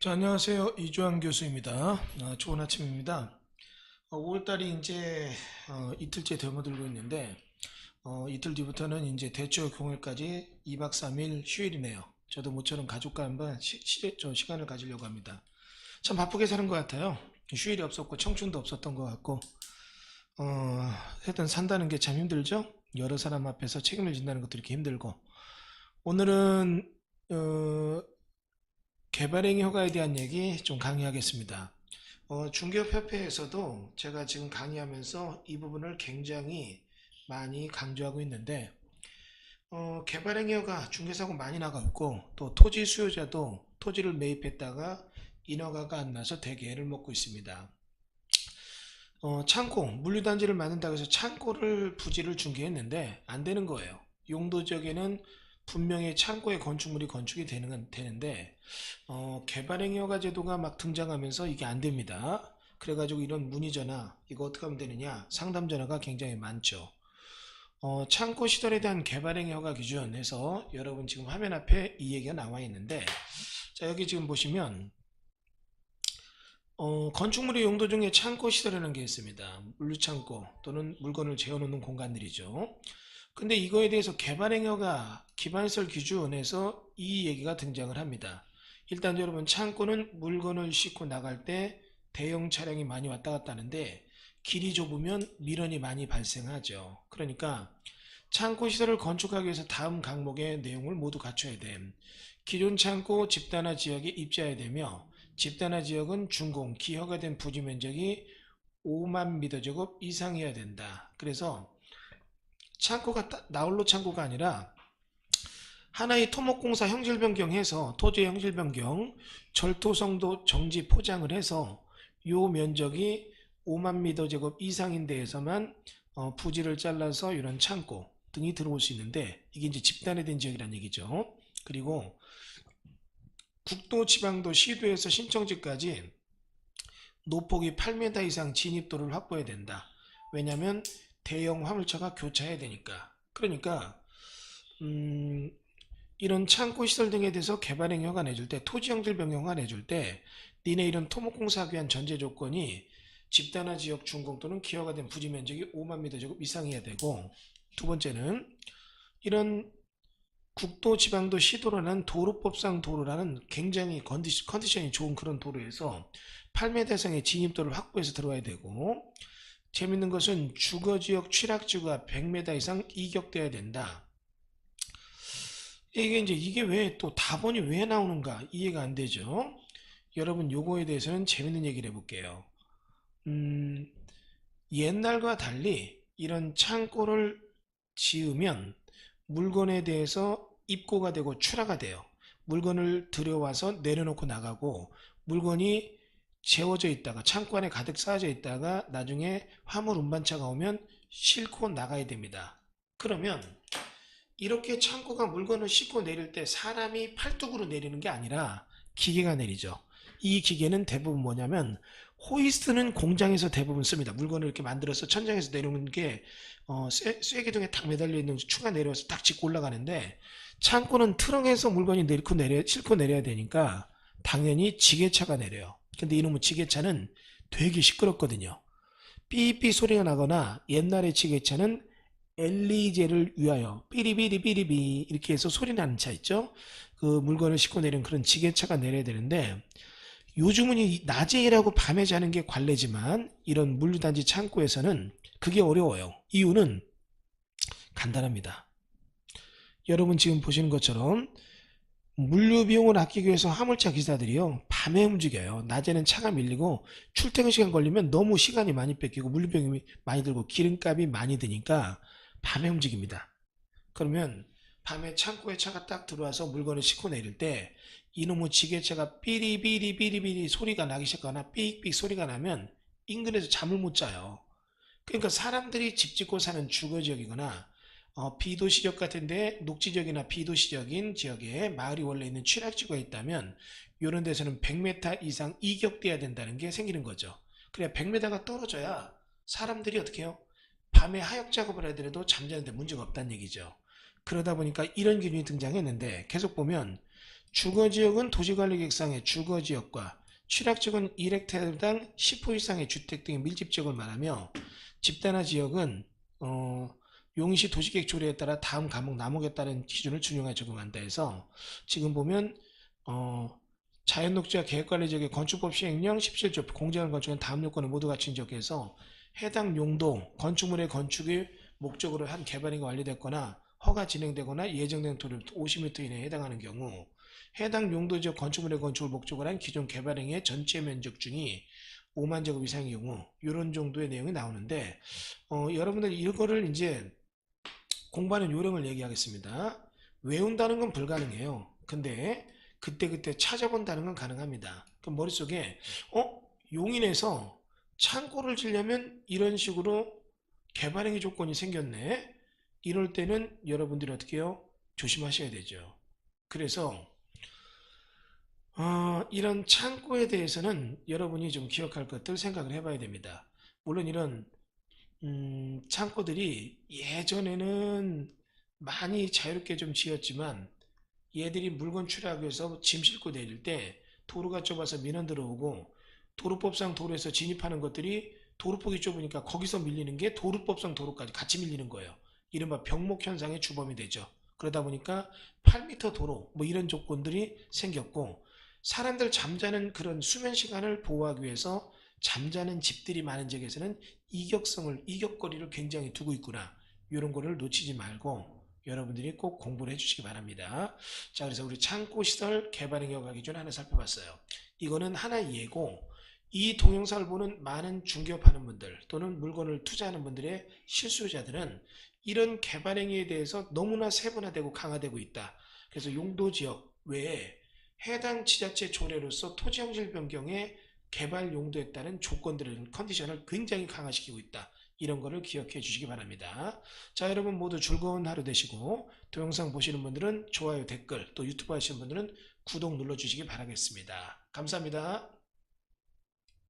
자, 안녕하세요. 이주환 교수입니다. 좋은 아침입니다. 5월달이 이제 이틀째 되어들고 있는데 이틀 뒤부터는 이제 대초 공휴일까지 2박 3일 휴일이네요. 저도 모처럼 가족과 한번 좀 시간을 가지려고 합니다. 참 바쁘게 사는 것 같아요. 휴일이 없었고 청춘도 없었던 것 같고 하여튼 산다는 게 참 힘들죠. 여러 사람 앞에서 책임을 진다는 것도 이렇게 힘들고 오늘은 어, 개발행위 허가에 대한 얘기 좀 강의하겠습니다. 중개업협회에서도 제가 지금 강의하면서 이 부분을 굉장히 많이 강조하고 있는데 개발행위 허가 중개사고 많이 나가고 있고 또 토지 수요자도 토지를 매입했다가 인허가가 안 나서 대개를 먹고 있습니다. 창고, 물류단지를 만든다고 해서 창고를 부지를 중개했는데 안 되는 거예요. 용도적에는 분명히 창고에 건축물이 건축이 되는데 개발행위 허가 제도가 막 등장하면서 이게 안 됩니다. 그래가지고 이런 문의 전화 이거 어떻게 하면 되느냐 상담 전화가 굉장히 많죠. 창고 시설에 대한 개발행위 허가 기준 해서 여러분 지금 화면 앞에 이 얘기가 나와 있는데 자 여기 지금 보시면 건축물의 용도 중에 창고 시설이라는 게 있습니다. 물류창고 또는 물건을 재워놓는 공간들이죠. 근데 이거에 대해서 개발행위가 기반시설 기준에서 이 얘기가 등장을 합니다. 일단 여러분 창고는 물건을 싣고 나갈 때 대형 차량이 많이 왔다 갔다 하는데 길이 좁으면 밀원이 많이 발생하죠. 그러니까 창고 시설을 건축하기 위해서 다음 항목의 내용을 모두 갖춰야 돼. 기존 창고 집단화 지역에 입지해야 되며 집단화 지역은 준공, 기허가 된 부지 면적이 5만 미터제곱 이상이어야 된다. 그래서 창고가 나홀로 창고가 아니라 하나의 토목공사 형질 변경해서 토지 형질 변경, 절토성도 정지 포장을 해서 요 면적이 5만 미터제곱 이상인 데에서만 부지를 잘라서 이런 창고 등이 들어올 수 있는데 이게 이제 집단화된 지역이라는 얘기죠. 그리고 국도, 지방도, 시도에서 신청지까지 노폭이 8m 이상 진입도를 확보해야 된다. 왜냐하면 대형 화물차가 교차해야 되니까. 그러니까 이런 창고 시설 등에 대해서 개발행위 허가 내줄 때 토지형질 변경 허가 내줄 때 니네 이런 토목공사하기 위한 전제 조건이 집단화 지역 준공 또는 기여가 된 부지 면적이 5만 미터제곱 이상이어야 되고 두 번째는 이런 국도, 지방도, 시도라는 도로법상 도로라는 굉장히 컨디션이 좋은 그런 도로에서 8m 이상의 진입도를 확보해서 들어와야 되고 재밌는 것은 주거지역 취락지구가 100m 이상 이격돼야 된다. 이게 왜 또 다본이 왜 나오는가 이해가 안 되죠. 여러분 요거에 대해서는 재밌는 얘기를 해볼게요. 옛날과 달리 이런 창고를 지으면 물건에 대해서 입고가 되고 출하가 돼요. 물건을 들여와서 내려놓고 나가고 물건이 재워져 있다가 창고 안에 가득 쌓여져 있다가 나중에 화물 운반차가 오면 싣고 나가야 됩니다. 그러면 이렇게 창고가 물건을 싣고 내릴 때 사람이 팔뚝으로 내리는 게 아니라 기계가 내리죠. 이 기계는 대부분 뭐냐면 호이스트는 공장에서 대부분 씁니다. 물건을 이렇게 만들어서 천장에서 내려오는 게 쐐기둥에 딱 매달려 있는 추가 내려와서 딱 짚고 올라가는데 창고는 트럭에서 물건이 싣고 내려야 되니까 당연히 지게차가 내려요. 근데 이놈의 지게차는 되게 시끄럽거든요. 삐삐 소리가 나거나 옛날의 지게차는 엘리제를 위하여 삐리비리비리비 이렇게 해서 소리 나는 차 있죠? 그 물건을 싣고 내리는 그런 지게차가 내려야 되는데 요즘은 이 낮에 일하고 밤에 자는 게 관례지만 이런 물류단지 창고에서는 그게 어려워요. 이유는 간단합니다. 여러분 지금 보시는 것처럼 물류 비용을 아끼기 위해서 화물차 기사들이요 밤에 움직여요. 낮에는 차가 밀리고 출퇴근 시간 걸리면 너무 시간이 많이 뺏기고 물류 비용이 많이 들고 기름값이 많이 드니까 밤에 움직입니다. 그러면 밤에 창고에 차가 딱 들어와서 물건을 싣고 내릴 때 이놈의 지게차가 삐리비리비리비리 소리가 나기 시작하거나 삑삑 소리가 나면 인근에서 잠을 못 자요. 그러니까 사람들이 집 짓고 사는 주거지역이거나 비도시적 같은데 녹지적이나 비도시적인 지역에 마을이 원래 있는 취락지구가 있다면 이런 데서는 100m 이상 이격돼야 된다는 게 생기는 거죠. 그래야 100m가 떨어져야 사람들이 어떻게 해요? 밤에 하역 작업을 하더라도 잠자는데 문제가 없다는 얘기죠. 그러다 보니까 이런 기준이 등장했는데 계속 보면 주거지역은 도시관리계획상의 주거지역과 취락지역은 1헥타르당 10호 이상의 주택 등의 밀집지역을 말하며 집단화 지역은 용인시 도시계획 조례에 따라 다음 과목 남목에 따른 기준을 준용하여 적용한다 해서 지금 보면 자연녹지와 계획관리지역의 건축법 시행령 17조 공제하는 건축은 다음 요건을 모두 갖춘 지역에서 해당 용도 건축물의 건축의 목적으로 한 개발행위가 완료됐거나 허가 진행되거나 예정된 도로 50m 이내에 해당하는 경우 해당 용도지역 건축물의 건축을 목적으로 한 기존 개발행위의 전체 면적 중이 5만 제곱 이상의 경우 이런 정도의 내용이 나오는데 여러분들 이거를 이제 공부하는 요령을 얘기하겠습니다. 외운다는 건 불가능해요. 근데 그때그때 찾아본다는 건 가능합니다. 그럼 머릿속에 용인에서 창고를 지려면 이런 식으로 개발행위 조건이 생겼네. 이럴 때는 여러분들이 어떻게 해요? 조심하셔야 되죠. 그래서 이런 창고에 대해서는 여러분이 좀 기억할 것들 생각을 해봐야 됩니다. 물론 이런 창고들이 예전에는 많이 자유롭게 좀 지었지만 얘들이 물건 출하하기위해서 짐 싣고 내릴 때 도로가 좁아서 민원 들어오고 도로법상 도로에서 진입하는 것들이 도로폭이 좁으니까 거기서 밀리는 게 도로법상 도로까지 같이 밀리는 거예요. 이른바 병목 현상의 주범이 되죠. 그러다 보니까 8m 도로 뭐 이런 조건들이 생겼고 사람들 잠자는 그런 수면 시간을 보호하기 위해서 잠자는 집들이 많은 지역에서는 이격거리를 굉장히 두고 있구나. 이런 거를 놓치지 말고 여러분들이 꼭 공부를 해주시기 바랍니다. 자, 그래서 우리 창고시설 개발행위허가 기준 하나 살펴봤어요. 이거는 하나의 예고, 이 동영상을 보는 많은 중개업하는 분들 또는 물건을 투자하는 분들의 실수요자들은 이런 개발행위에 대해서 너무나 세분화되고 강화되고 있다. 그래서 용도지역 외에 해당 지자체 조례로서 토지형질 변경의 개발 용도에 따른 조건들을 컨디션을 굉장히 강화시키고 있다. 이런 거를 기억해 주시기 바랍니다. 자, 여러분 모두 즐거운 하루 되시고 동영상 보시는 분들은 좋아요, 댓글, 또 유튜브 하시는 분들은 구독 눌러주시기 바라겠습니다. 감사합니다.